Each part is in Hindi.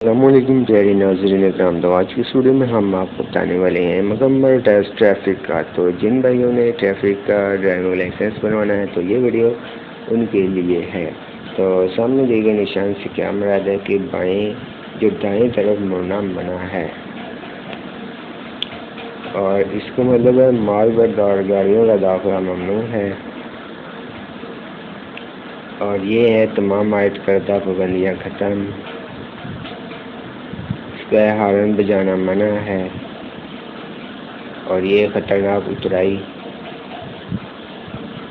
अस्सलामुअलैकुम प्यारे नाज़रीन इकराम। तो आज की वीडियो में हम आपको बताने वाले हैं मुकम्मल टेस्ट ट्रैफिक का। तो जिन भाइयों ने ट्रैफिक का ड्राइविंग लाइसेंस बनवाना है तो ये वीडियो उनके लिए है। तो सामने दिए गए निशान से क्या मुराद है कि दाएं तरफ मुड़ना मना है, और इसका मतलब है माल बरदार गाड़ियों का दाखिला ममनू है। और ये है तमाम आयद करदा पाबंदियाँ ख़त्म। हारन बजाना मना है, और ये ख़तरनाक उतराई।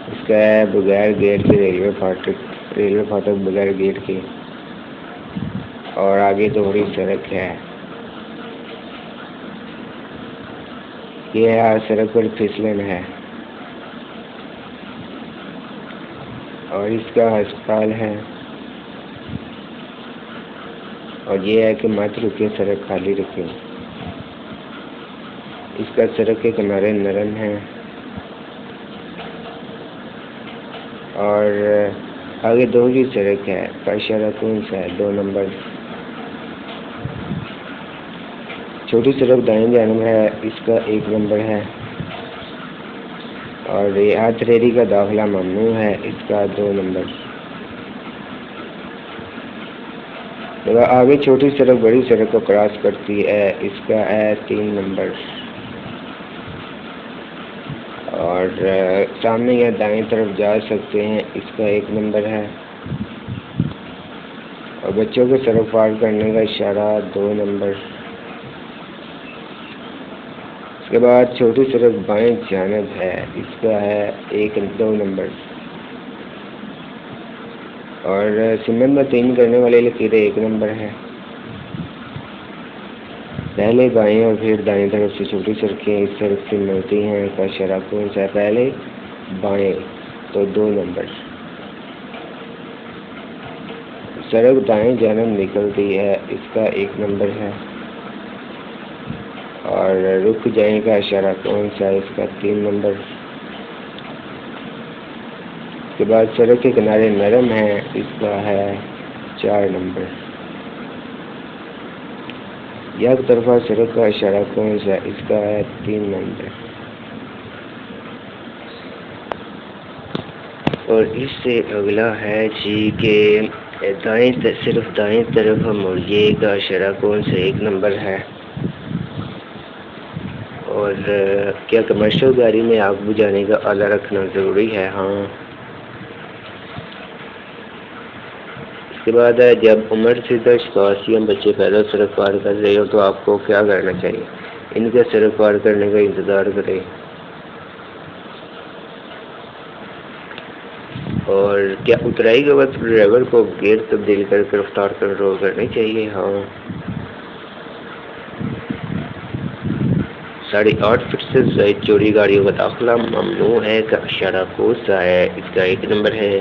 इसका है बगैर गेट के रेलवे फाटक बगैर गेट के, और आगे दोहरी सड़क है। ये है सड़क पर फिसलन है, और इसका अस्पताल है। और ये है कि मत रुके, सड़क खाली रखे। इसका सड़क के किनारे नरम है, और आगे दोहरी सड़क है। का इशारा कौन सा है? 2 नंबर। छोटी सड़क दाएं जानब है, इसका 1 नंबर है। और ये हाथ रेडी का दाखिला ममनू है, इसका 2 नंबर। आगे छोटी सड़क बड़ी सड़क को क्रॉस करती है, इसका है 3 नंबर। और सामने या दाएं तरफ जा सकते हैं, इसका 1 नंबर है। और बच्चों को सड़क पार करने का इशारा 2 नंबर। इसके बाद छोटी सड़क बाएं जानब है, इसका है 2 नंबर। और सिमत में 3 करने वाले लकीरें 1 नंबर है। पहले बाएं और फिर दाएं तरफ से छोटी सड़कें इस सड़क से मिलती हैं, का इशारा कौन सा है? पहले बाएं, तो 2 नंबर। सड़क दाएं जानब निकलती है, इसका 1 नंबर है। और रुक जाने का इशारा कौन सा है? इसका 3 नंबर। के बाद सड़क के किनारे नरम है, इसका है 4 नंबर। एक तरफा सड़क का इशारा कौन सा है? इसका है 3 नंबर। और इससे अगला है जी के सिर्फ दाएं तरफ मुड़िए का इशारा कौन सा? 1 नंबर है। और क्या कमर्शियल गाड़ी में आग बुझाने का आला रखना ज़रूरी है? हाँ। इसके बाद है जब उम्र से 10 या बच्चे पैदल सड़क पार कर रहे हो तो आपको क्या करना चाहिए? इनके सड़क पार करने का इंतज़ार करें। और क्या उतराई के वक्त ड्राइवर को गेयर तब्दील करके रफ्तार कंट्रोल करनी चाहिए? हाँ। 8.5 फीट से ज़ायद चौड़ी गाड़ियों का दाखिला ममनू है, का इशारा कौन सा है? इसका 1 नंबर है।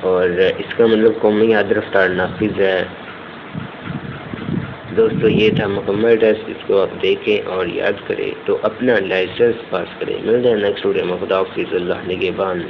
और इसका मतलब कौमी हद रफ्तार नाफिज है। दोस्तों, ये था मुकम्मल टेस्ट। इसको आप देखें और याद करें तो अपना लाइसेंस पास करें। मिलते हैं नेक्स्ट वीडियो में। खुदा हाफिज़। अल्लाह निगहबान।